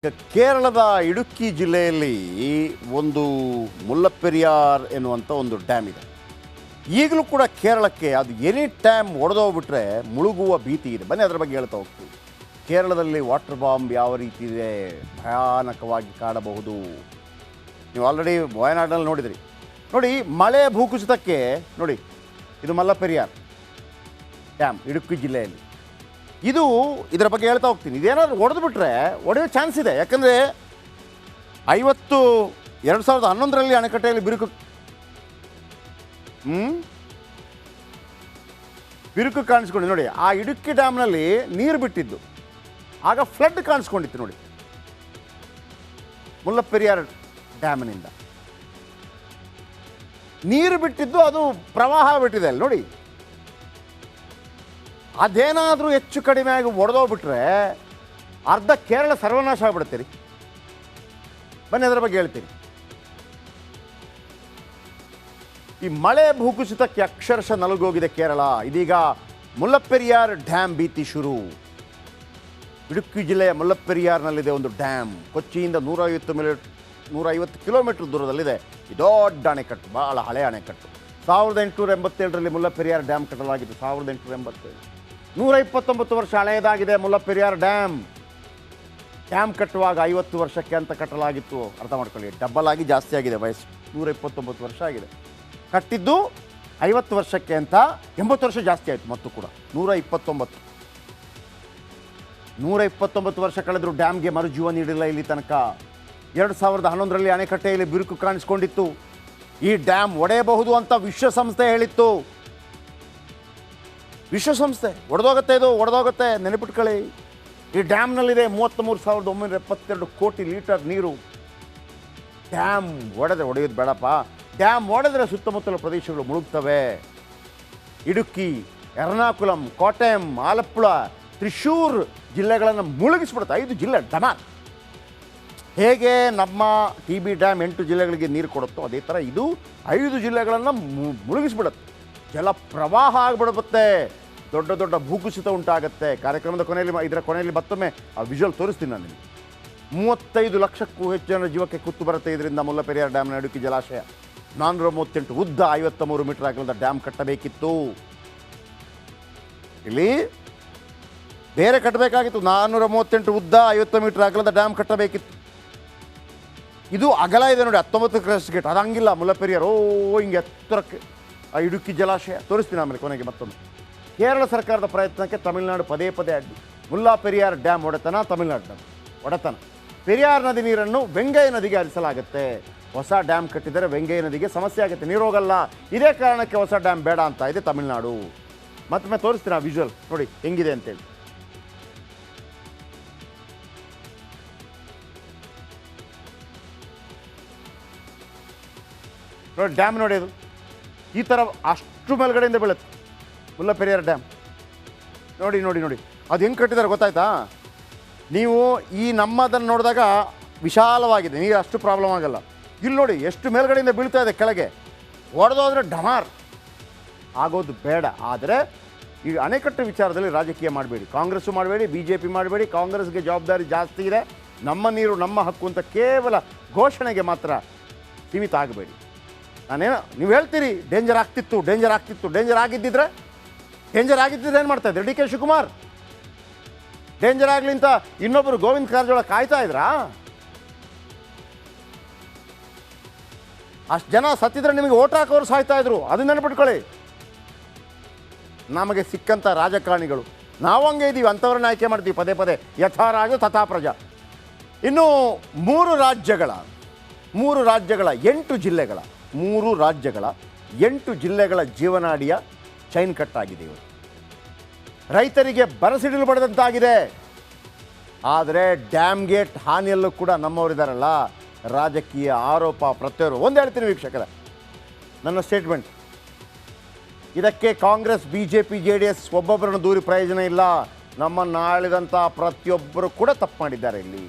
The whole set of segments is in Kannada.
ಕೇರಳದ ಇಡುಕ್ಕಿ ಜಿಲ್ಲೆಯಲ್ಲಿ ಒಂದು ಮುಲ್ಲಪೆರಿಯಾರ್ ಎನ್ನುವಂಥ ಒಂದು ಡ್ಯಾಮ್ ಇದೆ. ಈಗಲೂ ಕೂಡ ಕೇರಳಕ್ಕೆ ಅದು ಎನಿ ಟೈಮ್ ಒಡೆದೋಗ್ಬಿಟ್ರೆ ಮುಳುಗುವ ಭೀತಿ ಇದೆ. ಬನ್ನಿ ಅದರ ಬಗ್ಗೆ ಹೇಳ್ತಾ ಹೋಗ್ತೀವಿ. ಕೇರಳದಲ್ಲಿ ವಾಟರ್ ಬಾಂಬ್ ಯಾವ ರೀತಿ ಇದೆ, ಭಯಾನಕವಾಗಿ ಕಾಡಬಹುದು. ನೀವು ಆಲ್ರೆಡಿ ವಯನಾಡಿನಲ್ಲಿ ನೋಡಿದ್ರಿ. ನೋಡಿ, ಮಳೆ ಭೂಕುಸಿತಕ್ಕೆ ನೋಡಿ, ಇದು ಮುಲ್ಲಪೆರಿಯಾರ್ ಡ್ಯಾಮ್ ಇಡುಕ್ಕಿ ಜಿಲ್ಲೆಯಲ್ಲಿ. ಇದರ ಬಗ್ಗೆ ಹೇಳ್ತಾ ಹೋಗ್ತೀನಿ. ಇದೇನಾದರೂ ಒಡೆದುಬಿಟ್ರೆ ಒಡೆಯೋ ಚಾನ್ಸ್ ಇದೆ. ಯಾಕಂದರೆ 2011ರಲ್ಲಿ ಅಣೆಕಟ್ಟೆಯಲ್ಲಿ ಬಿರುಕು ಕಾಣಿಸ್ಕೊಂಡು ನೋಡಿ, ಆ ಇಡುಕ್ಕಿ ಡ್ಯಾಮ್ನಲ್ಲಿ ನೀರು ಬಿಟ್ಟಿದ್ದು, ಆಗ ಫ್ಲಡ್ ಕಾಣಿಸ್ಕೊಂಡಿತ್ತು ನೋಡಿ ಮುಲ್ಲಪೆರಿಯಾರ್ ಡ್ಯಾಮ್ನಿಂದ ನೀರು ಬಿಟ್ಟಿದ್ದು, ಅದು ಪ್ರವಾಹ ಬಿಟ್ಟಿದೆ ಅಲ್ಲಿ ನೋಡಿ. ಅದೇನಾದರೂ ಹೆಚ್ಚು ಕಡಿಮೆ ಆಗಿ ಒಡೆದೋಗ್ಬಿಟ್ರೆ ಅರ್ಧ ಕೇರಳ ಸರ್ವನಾಶ ಆಗ್ಬಿಡ್ತೀರಿ. ಬನ್ನಿ ಅದರ ಬಗ್ಗೆ ಹೇಳ್ತೀನಿ. ಈ ಮಳೆ ಭೂಕುಸಿತಕ್ಕೆ ಅಕ್ಷರಶಃ ನಲುಗೋಗಿದೆ ಕೇರಳ. ಇದೀಗ ಮುಲ್ಲಪೆರಿಯಾರ್ ಡ್ಯಾಮ್ ಭೀತಿ ಶುರು. ಇಡುಕ್ಕಿ ಜಿಲ್ಲೆಯ ಮುಲ್ಲಪೆರಿಯಾರ್ನಲ್ಲಿದೆ ಒಂದು ಡ್ಯಾಮ್. ಕೊಚ್ಚಿಯಿಂದ 150 ಕಿಲೋಮೀಟರ್ ದೂರದಲ್ಲಿದೆ. ಈ ದೊಡ್ಡ ಅಣೆಕಟ್ಟು, ಭಾಳ ಹಳೆಯ ಅಣೆಕಟ್ಟು. 1887ರಲ್ಲಿ ಮುಲ್ಲಪೆರಿಯಾರ್ ಡ್ಯಾಮ್ ಕಟ್ಟಲಾಗಿತ್ತು. 1887, 129 ವರ್ಷ ಹಳೆಯದಾಗಿದೆ ಮುಲ್ಲಪೆರಿಯಾರ್ ಡ್ಯಾಮ್. ಡ್ಯಾಮ್ ಕಟ್ಟುವಾಗ 50 ವರ್ಷಕ್ಕೆ ಅಂತ ಕಟ್ಟಲಾಗಿತ್ತು. ಅರ್ಥ ಮಾಡ್ಕೊಳ್ಳಿ, ಡಬಲ್ ಆಗಿ ಜಾಸ್ತಿ ಆಗಿದೆ ವಯಸ್ಸು. 129 ವರ್ಷ ಆಗಿದೆ. ಕಟ್ಟಿದ್ದು 50 ವರ್ಷಕ್ಕೆ ಅಂತ 80 ವರ್ಷ ಜಾಸ್ತಿ ಆಯಿತು. ಮತ್ತು ಕೂಡ 129 ವರ್ಷ ಕಳೆದರೂ ಡ್ಯಾಮ್ಗೆ ಮರುಜೀವ ನೀಡಿಲ್ಲ ಇಲ್ಲಿ ತನಕ. 2011ರಲ್ಲಿ ಅಣೆಕಟ್ಟೆಯಲ್ಲಿ ಬಿರುಕು ಕಾಣಿಸ್ಕೊಂಡಿತ್ತು. ಈ ಡ್ಯಾಮ್ ಒಡೆಯಬಹುದು ಅಂತ ವಿಶ್ವಸಂಸ್ಥೆ ಹೇಳಿತ್ತು. ವಿಶ್ವಸಂಸ್ಥೆ ಒಡೆದೋಗುತ್ತೆ ನೆನಪಿಟ್ಕೊಳ್ಳಿ. ಈ ಡ್ಯಾಮ್ನಲ್ಲಿದೆ 33,972 ಕೋಟಿ ಲೀಟರ್ ನೀರು. ಡ್ಯಾಮ್ ಒಡೆಯೋದು ಬೇಡಪ್ಪ. ಡ್ಯಾಮ್ ಒಡೆದ್ರೆ ಸುತ್ತಮುತ್ತಲ ಪ್ರದೇಶಗಳು ಮುಳುಗ್ತವೆ. ಇಡುಕ್ಕಿ, ಎರ್ನಾಕುಲಂ, ಕೋಟೆಂ, ಆಲಪ್ಪುಳ, ತ್ರಿಶೂರ್ ಜಿಲ್ಲೆಗಳನ್ನು ಮುಳುಗಿಸ್ಬಿಡುತ್ತೆ. 5 ಜಿಲ್ಲೆ ಡಮಾರ್. ಹೇಗೆ ನಮ್ಮ TB ಡ್ಯಾಮ್ 8 ಜಿಲ್ಲೆಗಳಿಗೆ ನೀರು ಕೊಡುತ್ತೋ, ಅದೇ ಥರ ಇದು 5 ಜಿಲ್ಲೆಗಳನ್ನು ಮುಳುಗಿಸ್ಬಿಡುತ್ತೆ. ಜಲ ಪ್ರವಾಹ ಆಗಿಬಿಡುತ್ತೆ. ದೊಡ್ಡ ದೊಡ್ಡ ಭೂಕುಸಿತ ಉಂಟಾಗುತ್ತೆ. ಕಾರ್ಯಕ್ರಮದ ಕೊನೆಯಲ್ಲಿ ಮತ್ತೊಮ್ಮೆ ಆ ವಿಜುವಲ್ ತೋರಿಸ್ತೀನಿ ನಾನು ನಿಮಗೆ. 35 ಲಕ್ಷಕ್ಕೂ ಹೆಚ್ಚು ಜನರ ಜೀವಕ್ಕೆ ಕುತ್ತು ಬರುತ್ತೆ ಇದರಿಂದ. ಮುಲ್ಲಪೆರಿಯಾರ್ ಡ್ಯಾಮ್ನ ಇಡುಕ್ಕಿ ಜಲಾಶಯ 438 ಉದ್ದ, 53 ಮೀಟರ್ ಅಗಲದ ಡ್ಯಾಮ್ ಕಟ್ಟಬೇಕಿತ್ತು. ಇಲ್ಲಿ ಬೇರೆ ಕಟ್ಟಬೇಕಾಗಿತ್ತು. 438 ಉದ್ದ, 50 ಮೀಟರ್ ಅಗಲದ ಡ್ಯಾಮ್ ಕಟ್ಟಬೇಕಿತ್ತು. ಇದು ಅಗಲ ಇದೆ ನೋಡಿ, 19 ಕ್ರಸ್ಟ್ ಗೇಟ್. ಅದು ಹಂಗಿಲ್ಲ. ಮುಲ್ಲಪೆರಿಯಾರ್ ಹಿಂಗೆ ಎತ್ತರಕ್ಕೆ ಆ ಇಡುಕ್ಕಿ ಜಲಾಶಯ ತೋರಿಸ್ತೀನಿ ಆಮೇಲೆ ಕೊನೆಗೆ ಮತ್ತೊಂದು. ಕೇರಳ ಸರ್ಕಾರದ ಪ್ರಯತ್ನಕ್ಕೆ ತಮಿಳುನಾಡು ಪದೇ ಅಡ್ಡಿ. ಮುಲ್ಲಪೆರಿಯಾರ್ ಡ್ಯಾಮ್ ತಮಿಳುನಾಡು ಒಡೆತನ. ಪೆರಿಯಾರ್ ನದಿ ನೀರನ್ನು ವೆಂಗಯ್ಯ ನದಿಗೆ ಹರಿಸಲಾಗುತ್ತೆ. ಹೊಸ ಡ್ಯಾಮ್ ಕಟ್ಟಿದರೆ ವೆಂಗಯ್ಯ ನದಿಗೆ ಸಮಸ್ಯೆ ಆಗುತ್ತೆ, ನೀರು ಹೋಗಲ್ಲ. ಇದೇ ಕಾರಣಕ್ಕೆ ಹೊಸ ಡ್ಯಾಮ್ ಬೇಡ ಅಂತ ಇದೆ ತಮಿಳುನಾಡು. ಮತ್ತೊಮ್ಮೆ ತೋರಿಸ್ತೀನಿ ಆ ವಿಜುವಲ್ ನೋಡಿ ಹೆಂಗಿದೆ ಅಂತೇಳಿ. ನೋಡಿ ಡ್ಯಾಮ್ ನೋಡಿ, ಅದು ಈ ಥರ ಅಷ್ಟು ಮೇಲ್ಗಡೆಯಿಂದ ಬೀಳುತ್ತೆ ಮುಲ್ಲಪೆರಿಯಾರ್ ಡ್ಯಾಮ್. ನೋಡಿ ನೋಡಿ ನೋಡಿ ಅದು ಹೆಂಗೆ ಕಟ್ಟಿದ್ದಾರೆ ಗೊತ್ತಾಯ್ತಾ? ನೀವು ಈ ನಮ್ಮದನ್ನು ನೋಡಿದಾಗ ವಿಶಾಲವಾಗಿದೆ, ನೀರು ಅಷ್ಟು ಪ್ರಾಬ್ಲಮ್ ಆಗಲ್ಲ. ಇಲ್ಲಿ ನೋಡಿ ಎಷ್ಟು ಮೇಲ್ಗಡೆಯಿಂದ ಬೀಳ್ತಾ ಇದೆ ಕೆಳಗೆ. ಒಡೆದೋದ್ರೆ ಡಮಾರ್ ಆಗೋದು ಬೇಡ. ಆದರೆ ಈ ಅಣೆಕಟ್ಟು ವಿಚಾರದಲ್ಲಿ ರಾಜಕೀಯ ಮಾಡಬೇಡಿ. ಕಾಂಗ್ರೆಸ್ಸು ಮಾಡಬೇಡಿ, BJP ಮಾಡಬೇಡಿ. ಕಾಂಗ್ರೆಸ್ಗೆ ಜವಾಬ್ದಾರಿ ಜಾಸ್ತಿ ಇದೆ. ನಮ್ಮ ನೀರು ನಮ್ಮ ಹಕ್ಕು ಅಂತ ಕೇವಲ ಘೋಷಣೆಗೆ ಮಾತ್ರ ಸೀಮಿತ ಆಗಬೇಡಿ. ನೀವು ಹೇಳ್ತೀರಿ ಡೇಂಜರ್ ಆಗ್ತಿತ್ತು. ಡೇಂಜರ್ ಆಗಿದ್ದಿದ್ರೆ ಏನು ಮಾಡ್ತಾಯಿದ್ರು? DK ಶಿವಕುಮಾರ್ ಡೇಂಜರ್ ಆಗಲಿ ಅಂತ ಇನ್ನೊಬ್ಬರು ಗೋವಿಂದ ಕಾರಜೋಳ ಕಾಯ್ತಾ ಇದ್ರಾ? ಅಷ್ಟು ಜನ ಸತ್ತಿದ್ರೆ ನಿಮಗೆ ಓಟ್ ಹಾಕೋರು ಸಾಯ್ತಾ ಇದ್ರು. ಅದನ್ನ ನೆನಪಿಟ್ಕೊಳ್ಳಿ. ನಮಗೆ ಸಿಕ್ಕಂಥ ರಾಜಕಾರಣಿಗಳು ನಾವು ಹಂಗೆ ಇದ್ದೀವಿ, ಅಂಥವ್ರನ್ನ ಆಯ್ಕೆ ಮಾಡ್ತೀವಿ ಪದೇ. ಯಥಾ ರಾಜ ತಥಾ ಪ್ರಜಾ. ಇನ್ನು 3 ರಾಜ್ಯಗಳ 8 ಜಿಲ್ಲೆಗಳ ಜೀವನಾಡಿಯ ಚೈನ್ ಕಟ್ಟಾಗಿದೆ ಇವತ್ತು. ರೈತರಿಗೆ ಬರಸಿಡಿಲು ಬಡದಂತಾಗಿದೆ. ಆದರೆ ಡ್ಯಾಮ್ ಗೇಟ್ ಹಾನಿಯಲ್ಲೂ ಕೂಡ ನಮ್ಮವರಿದ್ದಾರಲ್ಲ, ರಾಜಕೀಯ ಆರೋಪ ಪ್ರತ್ಯಾರೋಪ. ಒಂದು ಹೇಳ್ತೀನಿ ವೀಕ್ಷಕರೇ, ನನ್ನ ಸ್ಟೇಟ್ಮೆಂಟ್. ಇದಕ್ಕೆ ಕಾಂಗ್ರೆಸ್, BJP, JDS ಒಬ್ಬೊಬ್ಬರನ್ನು ದೂರಿ ಪ್ರಯೋಜನ ಇಲ್ಲ. ನಮ್ಮನ್ನು ಆಳಿದಂಥ ಪ್ರತಿಯೊಬ್ಬರು ಕೂಡ ತಪ್ಪು ಮಾಡಿದ್ದಾರೆ ಇಲ್ಲಿ.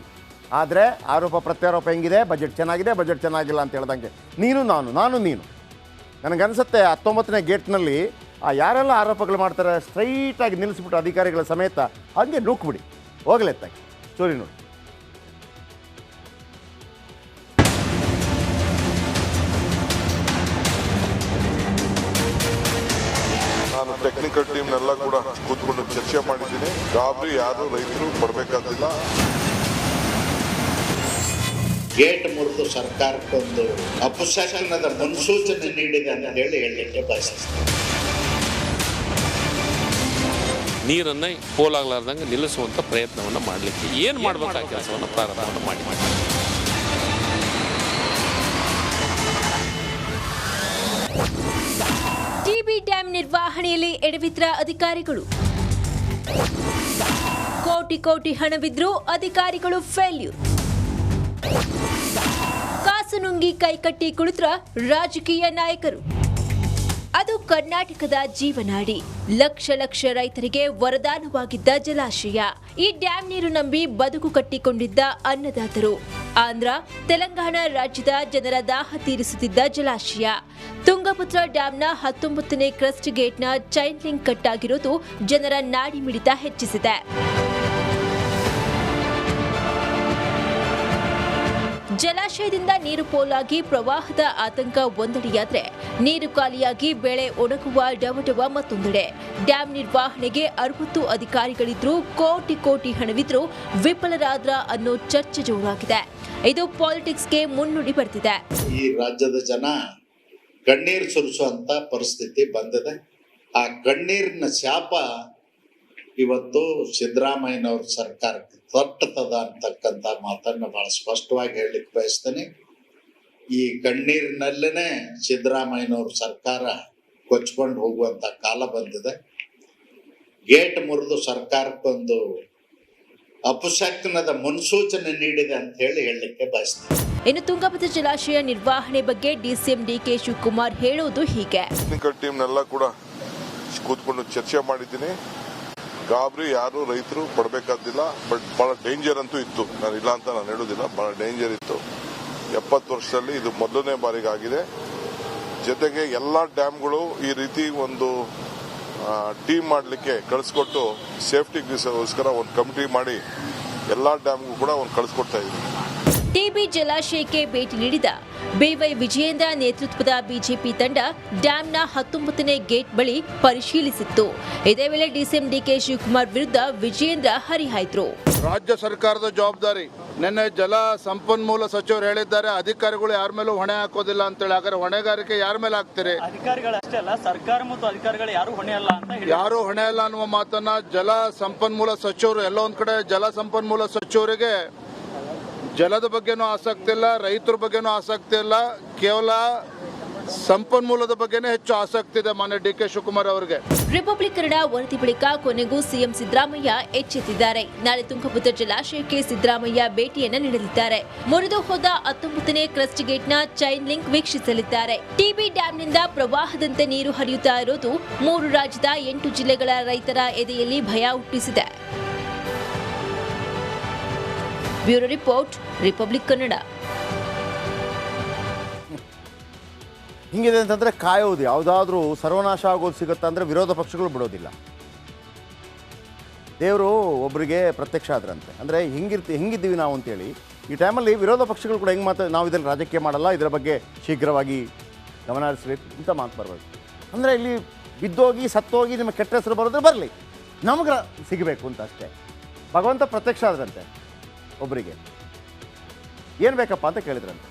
ಆದರೆ ಆರೋಪ ಪ್ರತ್ಯಾರೋಪ ಹೆಂಗಿದೆ? ಬಜೆಟ್ ಚೆನ್ನಾಗಿದೆ, ಬಜೆಟ್ ಚೆನ್ನಾಗಿಲ್ಲ ಅಂತ ಹೇಳ್ದಂಗೆ ನೀನು ನಾನು ನೀನು. ನನಗನ್ಸುತ್ತೆ 19ನೇ ಗೇಟ್ನಲ್ಲಿ ಯಾರೆಲ್ಲ ಆರೋಪಗಳು ಮಾಡ್ತಾರೆ ಸ್ಟ್ರೈಟಾಗಿ ನಿಲ್ಲಿಸ್ಬಿಟ್ಟು ಅಧಿಕಾರಿಗಳ ಸಮೇತ ಹಾಗೆ ನೂಕ್ಬಿಡಿ, ಹೋಗಲೆತ್ತಾಗಿ ಸ್ಟೋರಿ ನೋಡಿ. ಟೆಕ್ನಿಕಲ್ ಟೀಮ್ನೆಲ್ಲ ಕೂಡ ಕೂತ್ಕೊಂಡು ಚರ್ಚೆ ಮಾಡಿದ್ದೀನಿ. ಗಾಬರಿ ಯಾರು ರೈತರು ಪಡಬೇಕಾದಿಲ್ಲ. ಗೇಟ್ ಮುರಿದು ಸರ್ಕಾರಕ್ಕೊಂದು ಅಪಶಕನದ ಮುನ್ಸೂಚನೆ ನೀಡಿದೆ ಅಂತ ಹೇಳಲಿಕ್ಕೆ ಬಯಸ್ತೀನಿ. ನೀರನ್ನು ಪೋಲಾಗಲಾರ್ದಂಗೆ ನಿಲ್ಲಿಸುವಂಥ ಪ್ರಯತ್ನವನ್ನು ಮಾಡಲಿಕ್ಕೆ ಏನು ಮಾಡಬೇಕು ಆ ಕೆಲಸವನ್ನು ಪ್ರಾರಂಭವನ್ನು ಮಾಡಿ ಟಿಬಿ ಡ್ಯಾಂ ನಿರ್ವಹಣೆಯಲ್ಲಿ ಎಡವಿದ್ರ ಅಧಿಕಾರಿಗಳು. ಕೋಟಿ ಕೋಟಿ ಹಣವಿದ್ರೂ ಅಧಿಕಾರಿಗಳು ಫೇಲ್ಯೂರ್. ಕಾಸು ನುಂಗಿ ಕೈಕಟ್ಟಿ ಕುಳಿತ್ರ ರಾಜಕೀಯ ನಾಯಕರು. ಅದು ಕರ್ನಾಟಕದ ಜೀವನಾಡಿ, ಲಕ್ಷ ಲಕ್ಷ ರೈತರಿಗೆ ವರದಾನವಾಗಿದ್ದ ಜಲಾಶಯ. ಈ ಡ್ಯಾಂ ನೀರು ನಂಬಿ ಬದುಕು ಕಟ್ಟಿಕೊಂಡಿದ್ದ ಅನ್ನದಾತರು. ಆಂಧ್ರ, ತೆಲಂಗಾಣ ರಾಜ್ಯದ ಜನರ ದಾಹ ತೀರಿಸುತ್ತಿದ್ದ ಜಲಾಶಯ. ತುಂಗಭದ್ರಾ ಡ್ಯಾಂನ 19ನೇ ಕ್ರಸ್ಟ್ ಗೇಟ್ನ ಚೈನ್ ಲಿಂಕ್ ಕಟ್ ಆಗಿರೋದು ಜನರ ನಾಡಿ ಮಿಡಿತ ಹೆಚ್ಚಿಸಿದೆ. ಜಲಾಶಯದಿಂದ ನೀರು ಪೋಲಾಗಿ ಪ್ರವಾಹದ ಆತಂಕ ಒಂದೆಡೆಯಾದ್ರೆ, ನೀರು ಖಾಲಿಯಾಗಿ ಬೆಳೆ ಒಣಗುವ ಡವಡವ ಮತ್ತೊಂದೆಡೆ. ಡ್ಯಾಂ ನಿರ್ವಹಣೆಗೆ 60 ಅಧಿಕಾರಿಗಳಿದ್ರೂ ಕೋಟಿ ಕೋಟಿ ಹಣವಿದ್ರೂ ವಿಫಲರಾದ್ರ ಅನ್ನೋ ಚರ್ಚೆ ಜೋರಾಗಿದೆ. ಇದು ಪಾಲಿಟಿಕ್ಸ್ಗೆ ಮುನ್ನುಡಿ ಬರ್ತಿದೆ. ಈ ರಾಜ್ಯದ ಜನ ಕಣ್ಣೀರು ಸುರಿಸುವಂತ ಪರಿಸ್ಥಿತಿ ಬಂದಿದೆ. ಆ ಕಣ್ಣೀರಿನ ಶಾಪ ಇವತ್ತು ಸಿದ್ದರಾಮಯ್ಯನವ್ರ ಸರ್ಕಾರಕ್ಕೆ ತಟ್ಟತದ ಅಂತಕ್ಕಂಥ ಮಾತನ್ನು ಬಹಳ ಸ್ಪಷ್ಟವಾಗಿ ಹೇಳಲಿಕ್ಕೆ ಬಯಸ್ತೇನೆ. ಈ ಕಣ್ಣೀರಿನಲ್ಲೇನೆ ಸಿದ್ದರಾಮಯ್ಯನವ್ರ ಸರ್ಕಾರ ಕೊಚ್ಕೊಂಡು ಹೋಗುವಂತ ಕಾಲ ಬಂದಿದೆ. ಗೇಟ್ ಮುರಿದು ಸರ್ಕಾರಕ್ಕೊಂದು ಅಪಶಕನದ ಮುನ್ಸೂಚನೆ ನೀಡಿದೆ ಅಂತ ಹೇಳಲಿಕ್ಕೆ ಬಯಸ್ತೇನೆ. ಇನ್ನು ತುಂಗಭದ್ರಾ ಜಲಾಶಯ ನಿರ್ವಹಣೆ ಬಗ್ಗೆ ಡಿಸಿಎಂ ಡಿಕೆ ಶಿವಕುಮಾರ್ ಹೇಳೋದು ಹೀಗೆ. ಟೆಕ್ನಿಕಲ್ ಟೀಮ್ನೆಲ್ಲ ಕೂಡ ಕೂತ್ಕೊಂಡು ಚರ್ಚೆ ಮಾಡಿದ್ದೀನಿ. ಗಾಬರಿ ಯಾರು ರೈತರು ಪಡಬೇಕಾದಿಲ್ಲ. ಬಟ್ ಬಹಳ ಡೇಂಜರ್ ಅಂತೂ ಇತ್ತು. ನಾನು ಇಲ್ಲ ಅಂತ ನಾನು ಹೇಳೋದಿಲ್ಲ, ಬಹಳ ಡೇಂಜರ್ ಇತ್ತು. 70 ವರ್ಷದಲ್ಲಿ ಇದು ಮೊದಲನೇ ಬಾರಿಗೆ ಆಗಿದೆ. ಜೊತೆಗೆ ಎಲ್ಲ ಡ್ಯಾಮ್ಗಳು ಈ ರೀತಿ ಒಂದು ಟೀಮ್ ಮಾಡಲಿಕ್ಕೆ ಕಳಿಸ್ಕೊಟ್ಟು ಸೇಫ್ಟಿಗೋಸ್ಕರ ಒಂದು ಕಮಿಟಿ ಮಾಡಿ ಎಲ್ಲ ಡ್ಯಾಮ್ಗೂ ಕೂಡ ಒಂದು ಕಳಿಸ್ಕೊಡ್ತಾ ಇದ್ದೀವಿ. ಟಿಬಿ ಜಲಾಶಯಕ್ಕೆ ಭೇಟಿ ನೀಡಿದ ಬಿವೈ ವಿಜಯೇಂದ್ರ ನೇತೃತ್ವದ ಬಿಜೆಪಿ ತಂಡ ಡ್ಯಾಂನ 19ನೇ ಗೇಟ್ ಬಳಿ ಪರಿಶೀಲಿಸಿತ್ತು. ಇದೇ ವೇಳೆ ಡಿಸಿಎಂ ಡಿಕೆ ಶಿವಕುಮಾರ್ ವಿರುದ್ಧ ವಿಜಯೇಂದ್ರ ಹರಿಹಾಯ್ದ್ರು. ರಾಜ್ಯ ಸರ್ಕಾರದ ಜವಾಬ್ದಾರಿ. ನಿನ್ನೆ ಜಲ ಸಂಪನ್ಮೂಲ ಸಚಿವರು ಹೇಳಿದ್ದಾರೆ, ಅಧಿಕಾರಿಗಳು ಯಾರ ಮೇಲೂ ಹೊಣೆ ಹಾಕೋದಿಲ್ಲ ಅಂತೇಳಿ. ಹಾಗಾದ್ರೆ ಹೊಣೆಗಾರಿಕೆ ಯಾರ ಮೇಲೆ ಹಾಕ್ತಾರೆ? ಅಧಿಕಾರಿಗಳಷ್ಟೇ ಅಲ್ಲ, ಸರ್ಕಾರ ಮತ್ತು ಅಧಿಕಾರಿಗಳು ಯಾರು ಹೊಣೆ ಅಲ್ಲ ಅಂತ ಯಾರು ಹೊಣೆ ಅಲ್ಲ ಅನ್ನುವ ಮಾತನ್ನ ಜಲ ಸಂಪನ್ಮೂಲ ಸಚಿವರು, ಎಲ್ಲೋ ಒಂದ್ ಕಡೆ ಜಲ ಸಂಪನ್ಮೂಲ ಸಚಿವರಿಗೆ ಜಲದ ಬಗ್ಗೆನೂ ಆಸಕ್ತಿ ಇಲ್ಲ, ರೈತರ ಬಗ್ಗೆನೂ ಆಸಕ್ತಿ ಇಲ್ಲ, ಕೇವಲ ಸಂಪನ್ಮೂಲದ ಬಗ್ಗೆನೇ ಹೆಚ್ಚು ಆಸಕ್ತಿ ಇದೆ ಮಾನ್ಯ ಡಿಕೆ ಶಿವಕುಮಾರ್ ಅವರಿಗೆ. ರಿಪಬ್ಲಿಕ್ ಕನ್ನಡ ವರದಿ ಬಳಿಕ ಕೊನೆಗೂ ಸಿಎಂ ಸಿದ್ದರಾಮಯ್ಯ ಎಚ್ಚೆತ್ತಿದ್ದಾರೆ. ನಾಳೆ ತುಂಗಭದ್ರಾ ಜಲಾಶಯಕ್ಕೆ ಸಿದ್ದರಾಮಯ್ಯ ಭೇಟಿಯನ್ನ ನೀಡಲಿದ್ದಾರೆ. ಮುರಿದು ಹೋದ 19ನೇ ಕ್ರಸ್ಟ್ ಗೇಟ್ನ ಚೈನ್ ಲಿಂಕ್ ವೀಕ್ಷಿಸಲಿದ್ದಾರೆ. ಟಿಬಿ ಡ್ಯಾಂನಿಂದ ಪ್ರವಾಹದಂತೆ ನೀರು ಹರಿಯುತ್ತಾ ಇರೋದು 3 ರಾಜ್ಯದ 8 ಜಿಲ್ಲೆಗಳ ರೈತರ ಎದೆಯಲ್ಲಿ ಭಯ ಹುಟ್ಟಿಸಿದೆ. Bureau report, republic Kannada. ಹಿಂಗಿದೆ ಅಂತಂದರೆ ಕಾಯೋದು, ಯಾವುದಾದ್ರೂ ಸರ್ವನಾಶ ಆಗೋದು ಸಿಗುತ್ತಾ ಅಂದರೆ ವಿರೋಧ ಪಕ್ಷಗಳು ಬಿಡೋದಿಲ್ಲ. ದೇವರು ಒಬ್ಬರಿಗೆ ಪ್ರತ್ಯಕ್ಷ ಆದ್ರಂತೆ. ಅಂದರೆ ಹಿಂಗಿದ್ದೀವಿ ನಾವು ಅಂತೇಳಿ ಈ ಟೈಮಲ್ಲಿ ವಿರೋಧ ಪಕ್ಷಗಳು ಕೂಡ ಹೆಂಗೆ ನಾವು ಇದರಲ್ಲಿ ರಾಜಕೀಯ ಮಾಡಲ್ಲ, ಇದರ ಬಗ್ಗೆ ಶೀಘ್ರವಾಗಿ ಗಮನ ಹರಿಸಬೇಕು ಅಂತ ಮಾತು ಬರಬೇಕು. ಅಂದರೆ ಇಲ್ಲಿ ಬಿದ್ದೋಗಿ ಸತ್ತೋಗಿ ನಿಮಗೆ ಕೆಟ್ಟ ಹೆಸರು ಬರೋದ್ರೆ ಬರಲಿ, ನಮಗೆ ಸಿಗಬೇಕು ಅಂತ ಅಷ್ಟೇ. ಭಗವಂತ ಪ್ರತ್ಯಕ್ಷ ಆದ್ರಂತೆ ಒಬ್ಬರಿಗೆ. ಏನು ಬೇಕಪ್ಪ ಅಂತ ಕೇಳಿದ್ರಂತೆ.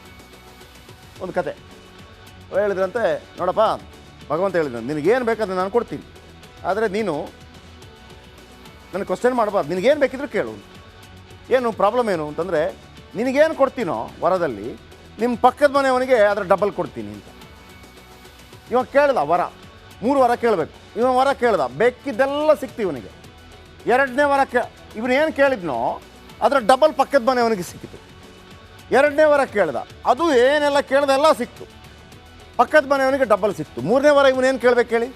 ಒಂದು ಕತೆ ಹೇಳಿದ್ರಂತೆ, ನೋಡಪ್ಪ ಭಗವಂತ ಹೇಳಿದ್ರಂತೆ, ನಿನಗೇನು ಬೇಕಾದ್ರೆ ನಾನು ಕೊಡ್ತೀನಿ, ಆದರೆ ನೀನು ನನಗೆ ಕ್ವಶನ್ ಮಾಡಬಾರ್ದು, ನಿನಗೇನು ಬೇಕಿದ್ರು ಕೇಳು. ಏನು ಪ್ರಾಬ್ಲಮ್ ಏನು ಅಂತಂದರೆ, ನಿನಗೇನು ಕೊಡ್ತೀನೋ ವರದಲ್ಲಿ ನಿಮ್ಮ ಪಕ್ಕದ ಮನೆಯವನಿಗೆ ಅದರ ಡಬಲ್ ಕೊಡ್ತೀನಿ ಅಂತ. ಇವಾಗ ಕೇಳ್ದ ವರ, 3 ವರ ಕೇಳಬೇಕು. ಇವ ವರ ಕೇಳ್ದ, ಬೇಕಿದ್ದೆಲ್ಲ ಸಿಕ್ತು ಇವನಿಗೆ. 2ನೇ ವರ ಇವನೇನು ಕೇಳಿದ್ನೋ ಅದರ ಡಬಲ್ ಪಕ್ಕದ ಮನೆಯವನಿಗೆ ಸಿಕ್ಕಿತು. 2ನೇ ವರ ಕೇಳ್ದ, ಅದು ಏನೆಲ್ಲ ಕೇಳ್ದ ಎಲ್ಲ ಸಿಕ್ತು, ಪಕ್ಕದ ಮನೆಯವನಿಗೆ ಡಬಲ್ ಸಿಕ್ತು. 3ನೇ ವರ ಇವನೇನು ಕೇಳಬೇಕು ಹೇಳಿ?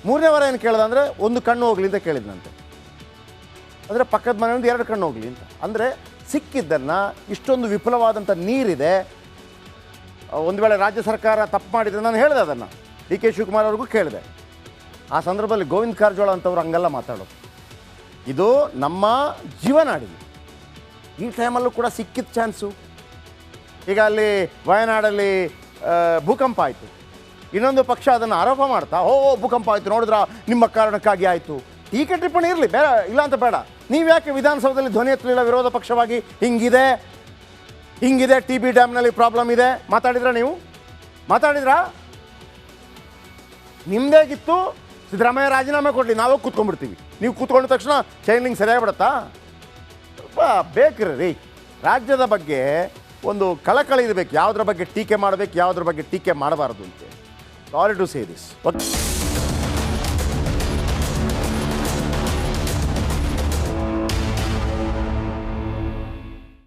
3ನೇ ವರ ಏನು ಕೇಳ್ದ ಅಂದರೆ, ಒಂದು ಕಣ್ಣು ಹೋಗ್ಲಿ ಅಂತ ಕೇಳಿದ್ನಂತೆ. ಅಂದರೆ ಪಕ್ಕದ ಮನೆಯೊಂದು 2 ಕಣ್ಣು ಹೋಗ್ಲಿ ಅಂತ. ಅಂದರೆ ಸಿಕ್ಕಿದ್ದನ್ನು, ಇಷ್ಟೊಂದು ವಿಫುಲವಾದಂಥ ನೀರಿದೆ, ಒಂದು ವೇಳೆ ರಾಜ್ಯ ಸರ್ಕಾರ ತಪ್ಪು ಮಾಡಿದರೆ, ನಾನು ಹೇಳಿದೆ ಅದನ್ನು ಡಿ ಕೆ ಶಿವಕುಮಾರ್ ಅವ್ರಿಗೂ ಕೇಳಿದೆ. ಆ ಸಂದರ್ಭದಲ್ಲಿ ಗೋವಿಂದ ಕಾರಜೋಳ ಅಂತವ್ರು ಹಂಗೆಲ್ಲ ಮಾತಾಡೋದು. ಇದು ನಮ್ಮ ಜೀವನಾಡಿ. ಈ ಟೈಮಲ್ಲೂ ಕೂಡ ಸಿಕ್ಕಿದ ಚಾನ್ಸು. ಈಗ ಅಲ್ಲಿ ವಯನಾಡಲ್ಲಿ ಭೂಕಂಪ ಆಯಿತು, ಇನ್ನೊಂದು ಪಕ್ಷ ಅದನ್ನು ಆರೋಪ ಮಾಡ್ತಾ ಭೂಕಂಪ ಆಯಿತು ನೋಡಿದ್ರ ನಿಮ್ಮ ಕಾರಣಕ್ಕಾಗಿ ಆಯಿತು. ಟೀಕೆ ಟಿಪ್ಪಣಿ ಇರಲಿ, ಬೇಡ ಇಲ್ಲ ಅಂತ ಬೇಡ. ನೀವು ಯಾಕೆ ವಿಧಾನಸೌಧದಲ್ಲಿ ಧ್ವನಿ ಎತ್ತಲಿಲ್ಲ ವಿರೋಧ ಪಕ್ಷವಾಗಿ? ಹಿಂಗಿದೆ TB ಡ್ಯಾಮ್ನಲ್ಲಿ ಪ್ರಾಬ್ಲಮ್ ಇದೆ ಮಾತಾಡಿದ್ರಾ? ನೀವು ಮಾತಾಡಿದ್ರಾ? ನಿಮ್ಮದೇಗಿತ್ತು ಸಿದ್ದರಾಮಯ್ಯ ರಾಜೀನಾಮೆ ಕೊಡಲಿ, ನಾವೇ ಕೂತ್ಕೊಂಡ್ಬಿಡ್ತೀವಿ. ನೀವು ಕೂತ್ಕೊಂಡ ತಕ್ಷಣ ಚೈನ್ಲಿಂಗ್ ಸರಿಯಾಗಿ ಬಿಡತ್ತಾ? ಸ್ವಲ್ಪ ಬೇಕ್ರಿ ರಾಜ್ಯದ ಬಗ್ಗೆ ಒಂದು ಕಳಕಳಿ ಇರಬೇಕು. ಯಾವುದ್ರ ಬಗ್ಗೆ ಟೀಕೆ ಮಾಡಬೇಕು, ಯಾವುದ್ರ ಬಗ್ಗೆ ಟೀಕೆ ಮಾಡಬಾರ್ದು ಅಂತ. Sorry to say this.